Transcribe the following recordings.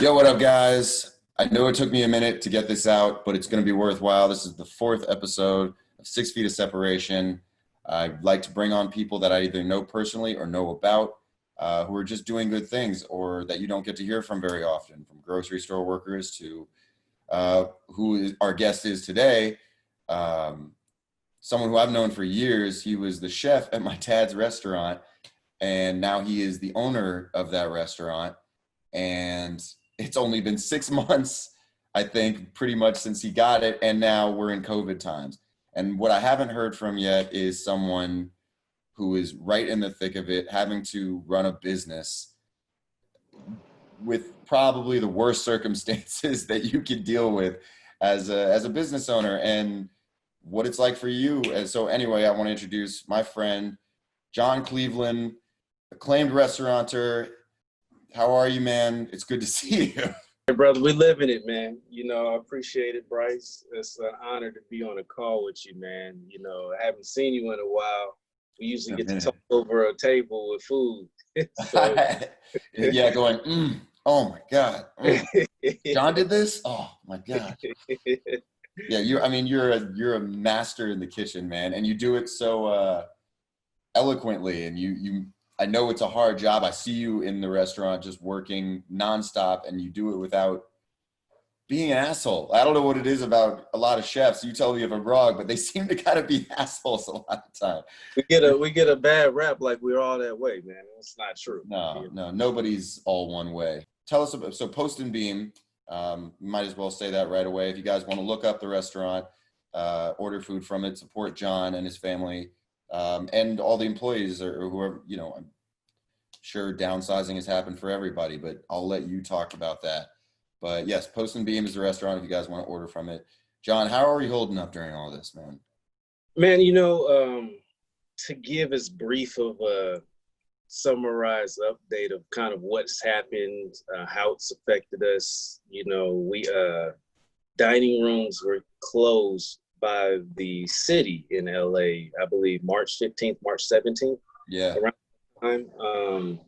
Yo, what up, guys? I know it took me a minute to get this out, but it's going to be worthwhile. This is the fourth episode of 6 Feet of Separation. I like to bring on people that I either know personally or know about who are just doing good things or that you don't get to hear from very often, from grocery store workers to our guest is today. Um, Someone who I've known for years. He was the chef at my dad's restaurant, and now he is the owner of that restaurant. And it's only been 6 months, I think, pretty much since he got it, and now we're in COVID times. And what I haven't heard from yet is someone who is right in the thick of it, having to run a business with probably the worst circumstances that you could deal with as a business owner, and what it's like for you. And so anyway, I want to introduce my friend John Cleveland, acclaimed restaurateur. How are you, man? It's good to see you. Hey, brother, we living it, man. I appreciate it, Bryce. It's an honor to be on a call with you, man. I haven't seen you in a while. We usually get to talk over a table with food. So Yeah, going, oh my God. John did this? Oh my God. Yeah, you're a master in the kitchen, man. And you do it so eloquently, and you I know it's a hard job. I see you in the restaurant just working nonstop, and you do it without being an asshole. I don't know what it is about a lot of chefs. You tell me if I'm wrong, but they seem to kind of be assholes a lot of the time. we get a bad rap like we're all that way, man. It's not true. No, nobody's all one way. Tell us about Post and Beam. Might as well say that right away. If you guys want to look up the restaurant, order food from it, support John and his family. And all the employees or whoever, I'm sure downsizing has happened for everybody, but I'll let you talk about that. But yes, Post and Beam is the restaurant if you guys want to order from it. John, how are you holding up during all this, man? Man, to give as brief of a summarized update of kind of what's happened, how it's affected us, we dining rooms were closed by the city in LA, I believe March 15th, March 17th. Yeah. Around that time.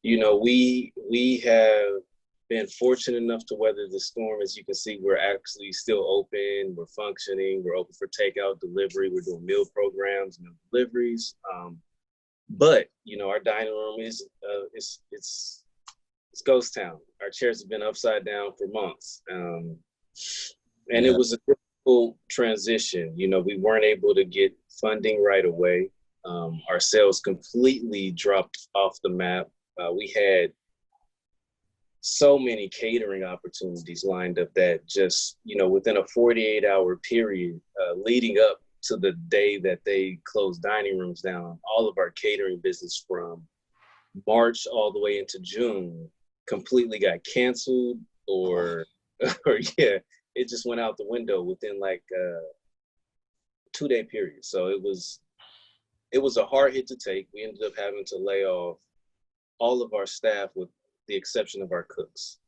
We have been fortunate enough to weather the storm. As you can see, we're actually still open, we're functioning, we're open for takeout, delivery, we're doing meal programs, meal deliveries. But our dining room is it's ghost town. Our chairs have been upside down for months. And it was a difficult transition. We weren't able to get funding right away. Our sales completely dropped off the map. We had so many catering opportunities lined up that just, within a 48-hour period leading up to the day that they closed dining rooms down, all of our catering business from March all the way into June completely got canceled or yeah, it just went out the window within like a 2-day period. So it was a hard hit to take. We ended up having to lay off all of our staff with the exception of our cooks.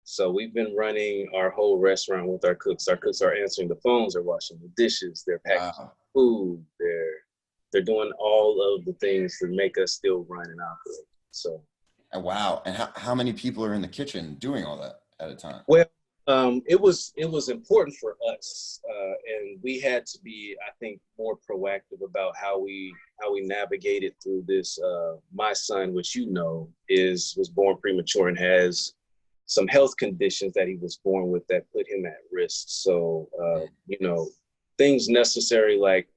So we've been running our whole restaurant with our cooks. Our cooks are answering the phones, they're washing the dishes, they're packaging food, they're doing all of the things to make us still run and operate. So. Wow. And how many people are in the kitchen doing all that at a time? Well, it was important for us, and we had to be, I think, more proactive about how we navigated through this. My son, which was born premature and has some health conditions that he was born with that put him at risk. So, things necessary like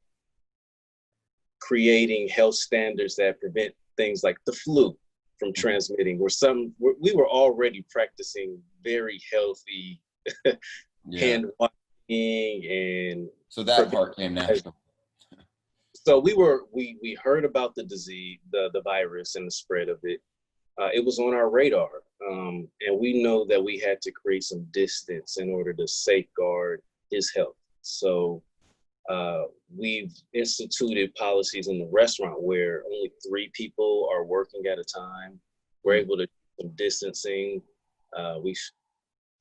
creating health standards that prevent things like the flu from transmitting we were already practicing very healthy hand washing, and so that part came natural. So we heard about the disease, the virus and the spread of it. It was on our radar, and we know that we had to create some distance in order to safeguard his health. So we've instituted policies in the restaurant where only 3 people are working at a time. We're able to do some distancing. We've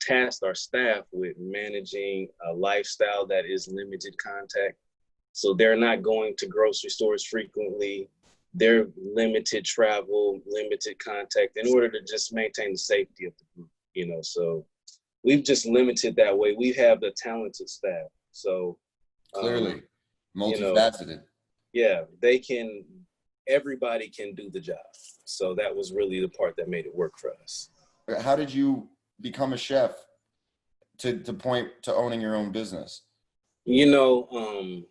tasked our staff with managing a lifestyle that is limited contact. So they're not going to grocery stores frequently. their limited travel, limited contact in order to just maintain the safety of the group, you know. So we've just limited that way. We have the talented staff. So, Clearly, you know, multifaceted. yeah, everybody can do the job. So that was really the part that made it work for us. How did you become a chef to point to owning your own business? You know,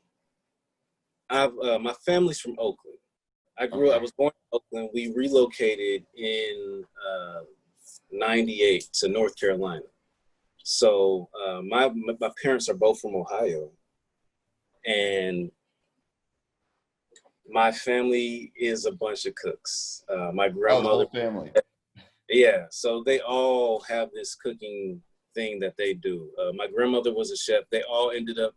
I've my family's from Oakland. I Okay. was born in Oakland. We relocated in '98 to North Carolina. So my parents are both from Ohio, and my family is a bunch of cooks. My Oh, the grandmother, whole family. yeah. So they all have this cooking thing that they do. My grandmother was a chef. They all ended up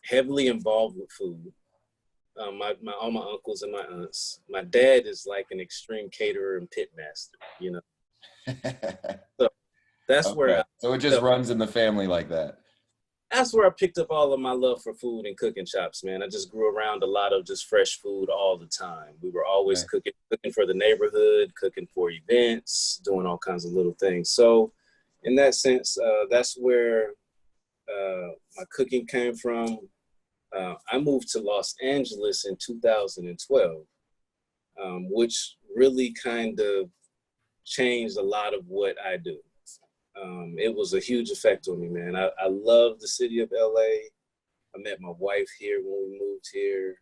heavily involved with food. All my uncles and my aunts. My dad is like an extreme caterer and pit master. You know, so that's where Okay. I So it just felt runs in the family like that. that's where I picked up all of my love for food and cooking chops, man. I just grew around a lot of just fresh food all the time. We were always Okay. cooking for the neighborhood, cooking for events, doing all kinds of little things. So, in that sense, that's where my cooking came from. I moved to Los Angeles in 2012, which really kind of changed a lot of what I do. It was a huge effect on me, man. I love the city of LA. I met my wife here when we moved here.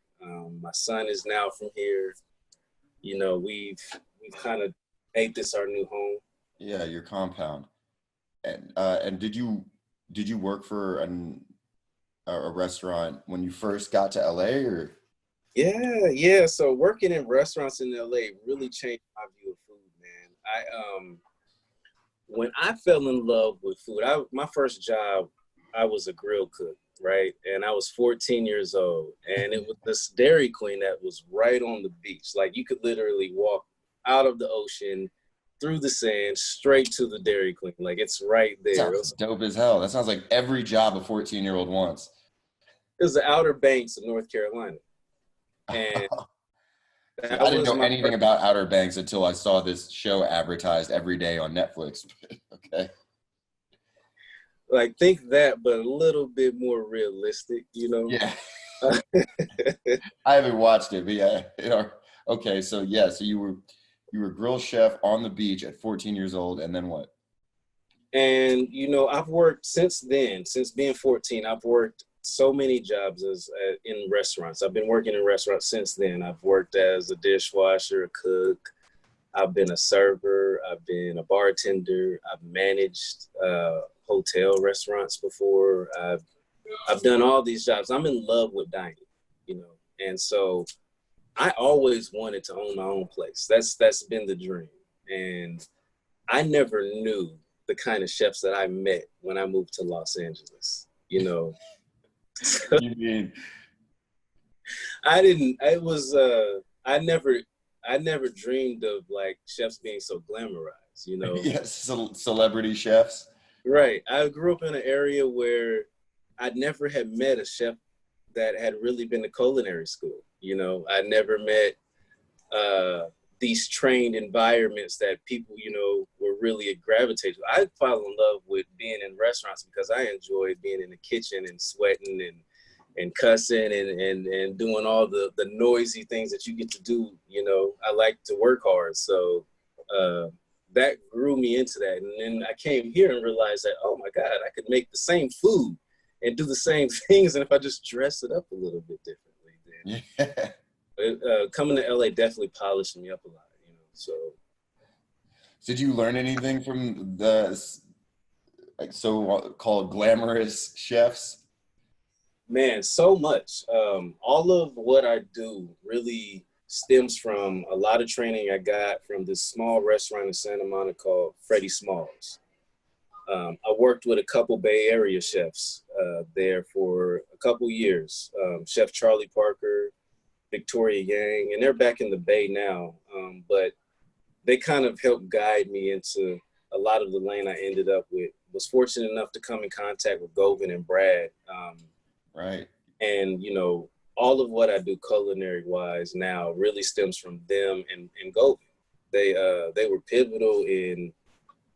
My son is now from here. You know, we've kind of made this our new home. Yeah, your compound. And did you work for a restaurant when you first got to LA or? Yeah, yeah. So working in restaurants in LA really changed my view of food, man. When I fell in love with food, my first job, I was a grill cook, right? And I was 14 years old, and it was this Dairy Queen that was right on the beach. Like you could literally walk out of the ocean, through the sand, straight to the Dairy Queen. Like it's right there. Sounds dope as hell. That sounds like every job a 14-year-old wants. It was the Outer Banks of North Carolina, and See, that I didn't was know my anything first. about Outer Banks until I saw this show advertised every day on Netflix. Okay. Like think that, but a little bit more realistic, you know. Yeah. I haven't watched it, but yeah, okay, so yeah, so you were grill chef on the beach at 14 years old, and then what? And you know, I've worked since then. Since being 14, I've worked so many jobs in restaurants. I've been working in restaurants since then. I've worked as a dishwasher, a cook. I've been a server. I've been a bartender. I've managed hotel restaurants before. I've done all these jobs. I'm in love with dining, you know, and so I always wanted to own my own place. That's been the dream, and I never knew the kind of chefs that I met when I moved to Los Angeles. You know, You mean, I didn't. It was. I never dreamed of like chefs being so glamorized. You know, yes, celebrity chefs? right? I grew up in an area where I never had met a chef that had really been to culinary school. You know, I never met uh, these trained environments that people, you know, were really gravitated to. I fell in love with being in restaurants because I enjoyed being in the kitchen and sweating and cussing and doing all the noisy things that you get to do. You know, I like to work hard. So uh, that grew me into that. And then I came here and realized that, oh my God, I could make the same food and do the same things. And if I just dress it up a little bit differently, then Yeah. coming to LA definitely polished me up a lot, you know. So, Did you learn anything from the like so-called glamorous chefs? man, so much. All of what I do really stems from a lot of training I got from this small restaurant in Santa Monica called Freddie Smalls. I worked with a couple Bay Area chefs there for a couple years. Chef Charlie Parker, Victoria Yang, and they're back in the Bay now. But they kind of helped guide me into a lot of the lane I ended up with. Was fortunate enough to come in contact with Govan and Brad, Right. and you know, all of what I do culinary wise now really stems from them and Goldman. They were pivotal in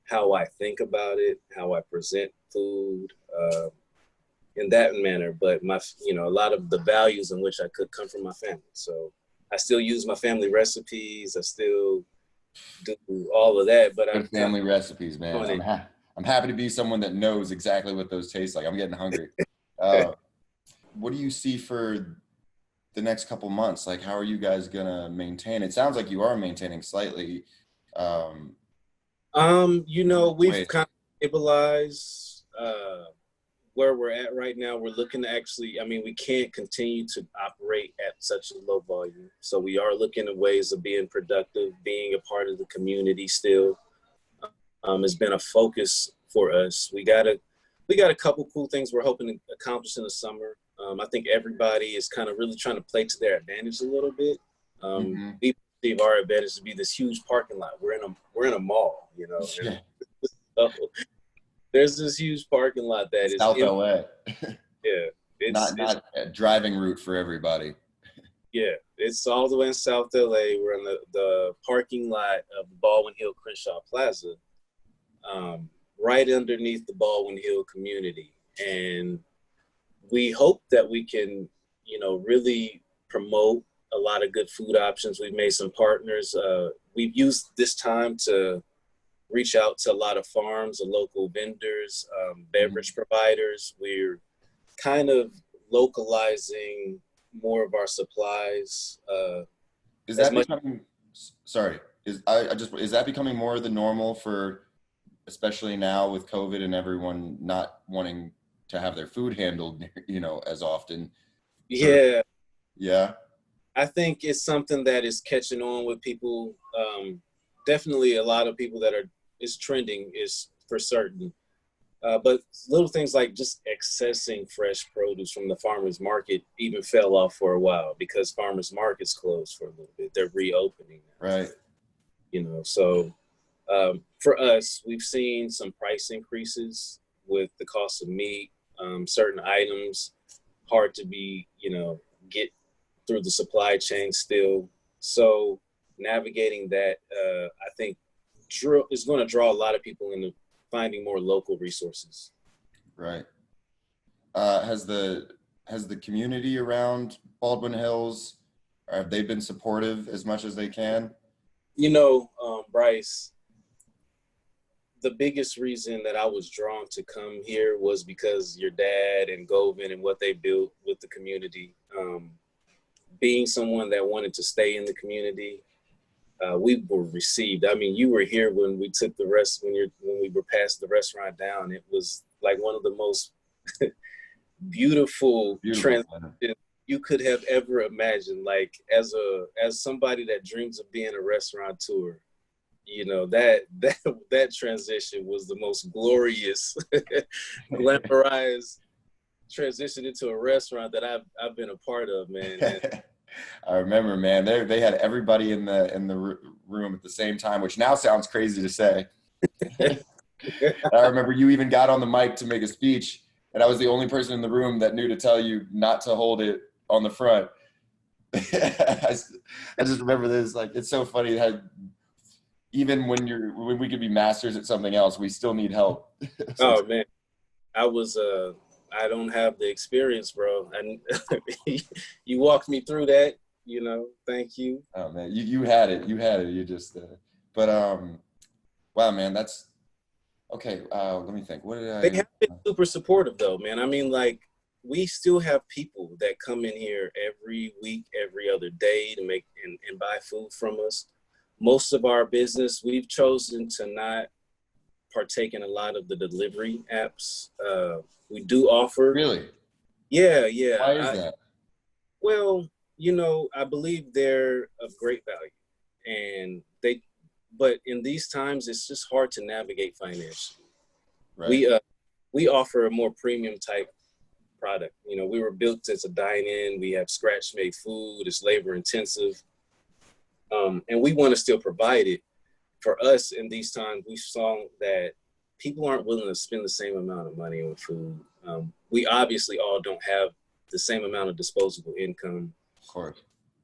how I think about it, how I present food, in that manner. But a lot of the values in which I could come from my family. So I still use my family recipes. I still do all of that. But Good family recipes, man. I'm happy to be someone that knows exactly what those taste like. I'm getting hungry. What do you see for the next couple months? Like, how are you guys gonna maintain? It sounds like you are maintaining slightly. We've kind of stabilized where we're at right now. We're looking to we can't continue to operate at such a low volume. So we are looking at ways of being productive, being a part of the community still. Has been a focus for us. We got a couple cool things we're hoping to accomplish in the summer. I think everybody is kind of really trying to play to their advantage a little bit. We perceive our advantage to be this huge parking lot. We're in a mall, Yeah. So there's this huge parking lot that is South LA. Yeah, it's not a driving route for everybody. Yeah, it's all the way in South LA. We're in the parking lot of Baldwin Hill Crenshaw Plaza, right underneath the Baldwin Hill community. And we hope that we can, really promote a lot of good food options. We've made some partners. We've used this time to reach out to a lot of farms and local vendors, beverage providers. We're kind of localizing more of our supplies. Is that becoming? Sorry, is that becoming more the normal for, especially now with COVID and everyone not wanting to have their food handled, as often? Yeah. Yeah. I think it's something that is catching on with people. Definitely a lot of people is trending, is for certain. But little things like just accessing fresh produce from the farmer's market even fell off for a while because farmers markets closed for a little bit. They're reopening now. Right. So for us, we've seen some price increases with the cost of meat, certain items, hard to get through the supply chain still. So navigating that, I think is going to draw a lot of people into finding more local resources. Right. Has the community around Baldwin Hills, have they been supportive as much as they can? Bryce, the biggest reason that I was drawn to come here was because your dad and Govan and what they built with the community. Being someone that wanted to stay in the community, we were received. I mean, you were here when we took when we were past the restaurant down. It was like one of the most beautiful transitions you could have ever imagined. Like as somebody that dreams of being a restaurateur, that transition was the most glorious, glamorized transition into a restaurant that I've been a part of, man. I remember, man. They had everybody in the room at the same time, which now sounds crazy to say. I remember you even got on the mic to make a speech, and I was the only person in the room that knew to tell you not to hold it on the front. I just remember this. Like, it's so funny how even when we could be masters at something else, we still need help. Oh man, I don't have the experience, bro. And you walked me through that, thank you. Oh man, you had it. You just, wow, man, that's okay. Let me think. What did I? They have been super supportive though, man. I mean, like, we still have people that come in here every week, every other day to make and buy food from us. Most of our business, we've chosen to not partake in a lot of the delivery apps. We do offer. Really? Yeah. Why is that? Well, I believe they're of great value, but in these times, it's just hard to navigate financially. Right. We offer a more premium type product. We were built as a dine-in. We have scratch-made food. It's labor intensive, and we want to still provide it. For us in these times, we saw that people aren't willing to spend the same amount of money on food. We obviously all don't have the same amount of disposable income Of course.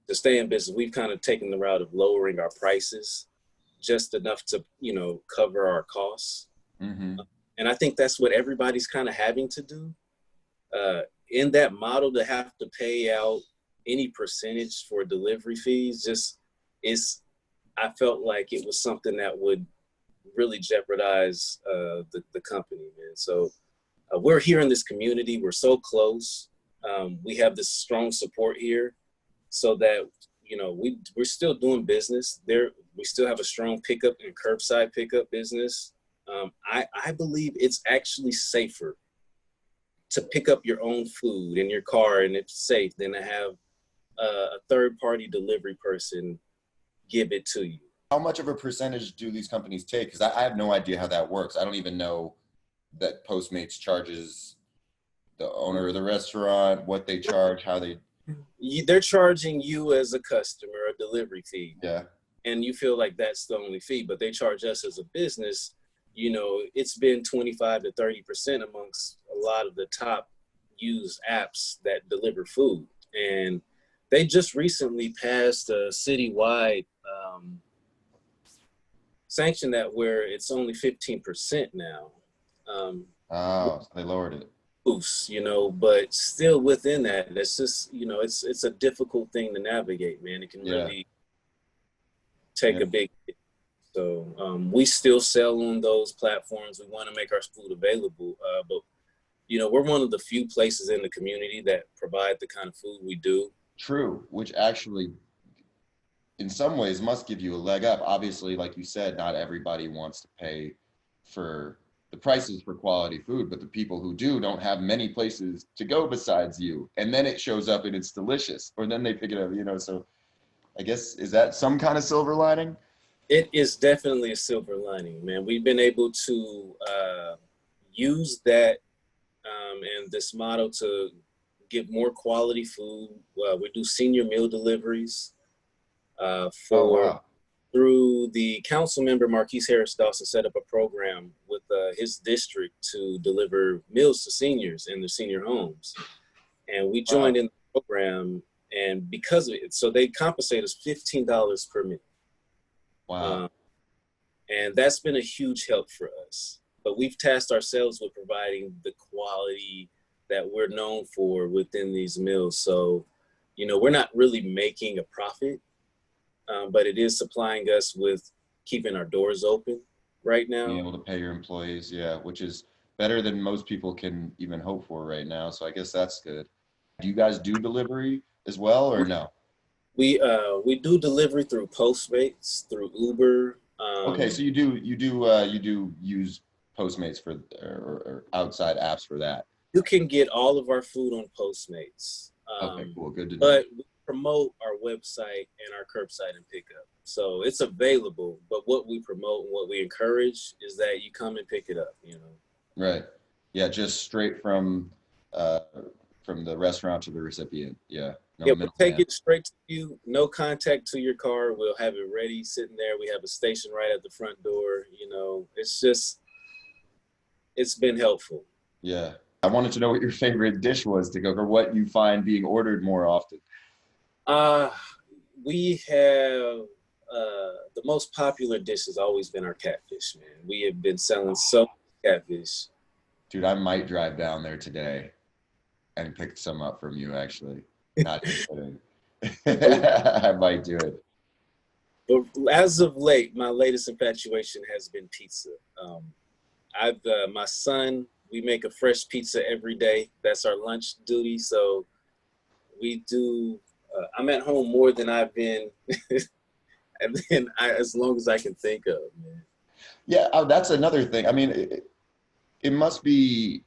to stay in business. We've kind of taken the route of lowering our prices just enough to, cover our costs. Mm-hmm. And I think that's what everybody's kind of having to do. In that model, to have to pay out any percentage for delivery fees I felt like it was something that would really jeopardize the company, man. So we're here in this community. We're so close. We have this strong support here, so that we're still doing business there. We still have a strong pickup and curbside pickup business. I believe it's actually safer to pick up your own food in your car and it's safe than to have a third-party delivery person give it to you. How much of a percentage do these companies take? Because I have no idea how that works. I don't even know that Postmates charges the owner of the restaurant, what they charge, how they. They're charging you as a customer a delivery fee. Yeah. And you feel like that's the only fee, but they charge us as a business. It's been 25 to 30% amongst a lot of the top used apps that deliver food. And they just recently passed a citywide sanction that where it's only 15% now. Oh, so they lowered it. Boost, but still within that, it's just, it's a difficult thing to navigate, man. It can really take a big hit. So we still sell on those platforms. We want to make our food available, but we're one of the few places in the community that provide the kind of food we do. True, which actually, in some ways, must give you a leg up. Obviously, like you said, not everybody wants to pay for the prices for quality food, but the people who do don't have many places to go besides you. And then it shows up and it's delicious, or then they pick it up, so I guess, is that some kind of silver lining? It is definitely a silver lining, man. We've been able to use that and this model to get more quality food. We do senior meal deliveries through the council member, Marquise Harris Dawson, set up a program with his district to deliver meals to seniors in their senior homes. And we joined in the program, and because of it, so they compensate us $15 per meal. Wow. And that's been a huge help for us. But we've tasked ourselves with providing the quality that we're known for within these meals. So, we're not really making a profit, but it is supplying us with keeping our doors open right now. Being able to pay your employees, which is better than most people can even hope for right now. So I guess that's good. Do you guys do delivery as well, or no? We do delivery through Postmates, through Uber. Okay, so you do use Postmates for or outside apps for that. You can get all of our food on Postmates. Okay, cool, good to know. But we promote our website and our curbside and pickup, so it's available. But what we promote and what we encourage is that you come and pick it up. Right. Yeah, just straight from the restaurant to the recipient. Yeah. We'll take it straight to you. No contact to your car. We'll have it ready, sitting there. We have a station right at the front door. It's been helpful. Yeah. I wanted to know what your favorite dish was to go, or what you find being ordered more often. We have the most popular dish has always been our catfish, man. We have been selling so much catfish. Dude, I might drive down there today and pick some up from you, actually. Not just kidding. I might do it. But as of late, my latest infatuation has been pizza. My son, we make a fresh pizza every day. That's our lunch duty. So we do, I'm at home more than I've been, as long as I can think of, man. Yeah, that's another thing. I mean, it must be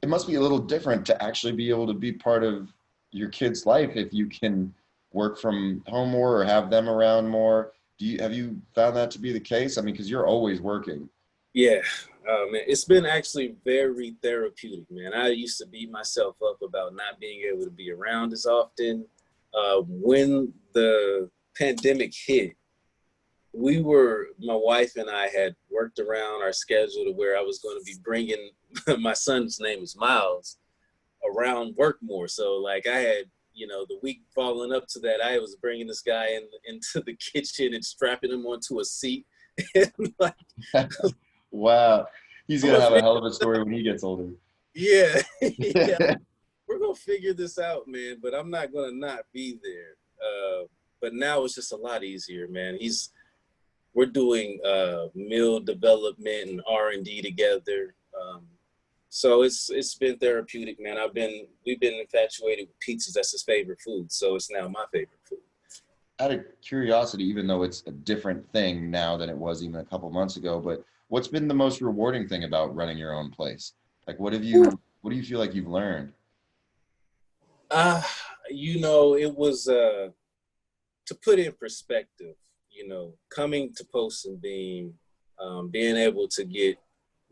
a little different to actually be able to be part of your kid's life if you can work from home more or have them around more. Have you found that to be the case? I mean, because you're always working. Yeah, man, it's been actually very therapeutic, man. I used to beat myself up about not being able to be around as often. When the pandemic hit, my wife and I had worked around our schedule to where I was going to be bringing, my son's name is Miles. around work more. So like I had, the week following up to that, I was bringing this guy into the kitchen and strapping him onto a seat. And like, Wow. He's I'm gonna gonna have a figure, hell of a story when he gets older. yeah, yeah, we're gonna figure this out, man. But I'm not gonna not be there. But now it's just a lot easier, man. We're doing meal development and R&D together. So it's been therapeutic, man. We've been infatuated with pizzas. That's his favorite food, so it's now my favorite food. Out of curiosity, even though it's a different thing now than it was even a couple months ago, but what's been the most rewarding thing about running your own place? Like, what do you feel like you've learned? Uh, it was to put in perspective, coming to Post and Beam, being able to get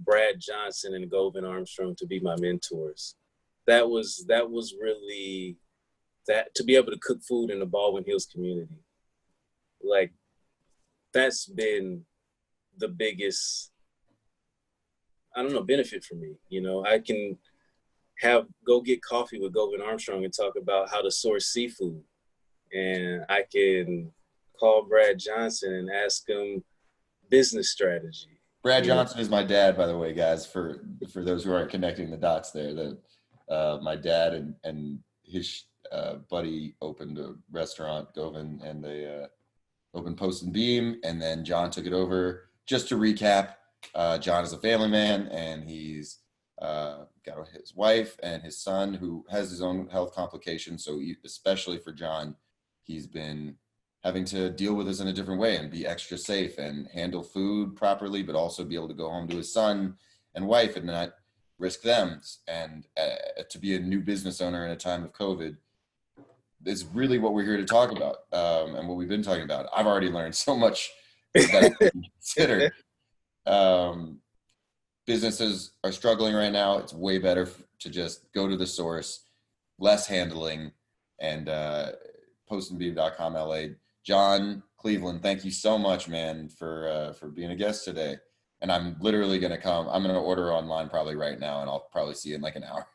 Brad Johnson and Govan Armstrong to be my mentors. That was really that to be able to cook food in the Baldwin Hills community. Like that's been the biggest, I don't know, benefit for me. I can go get coffee with Govan Armstrong and talk about how to source seafood, and I can call Brad Johnson and ask him business strategy. Brad You know, Johnson is my dad, by the way, guys. For those who aren't connecting the dots, there, that my dad and his buddy opened a restaurant, Govan, and they opened Post and Beam, and then John took it over. Just to recap, John is a family man, and he's got his wife and his son who has his own health complications. So especially for John, he's been having to deal with this in a different way and be extra safe and handle food properly, but also be able to go home to his son and wife and not risk them. And to be a new business owner in a time of COVID is really what we're here to talk about, and what we've been talking about. I've already learned so much that I didn't consider. Businesses are struggling right now. It's way better to just go to the source, less handling, and postandbeam.com LA. John Cleveland, thank you so much, man, for being a guest today. And I'm literally going to come. I'm going to order online probably right now, and I'll probably see you in like an hour.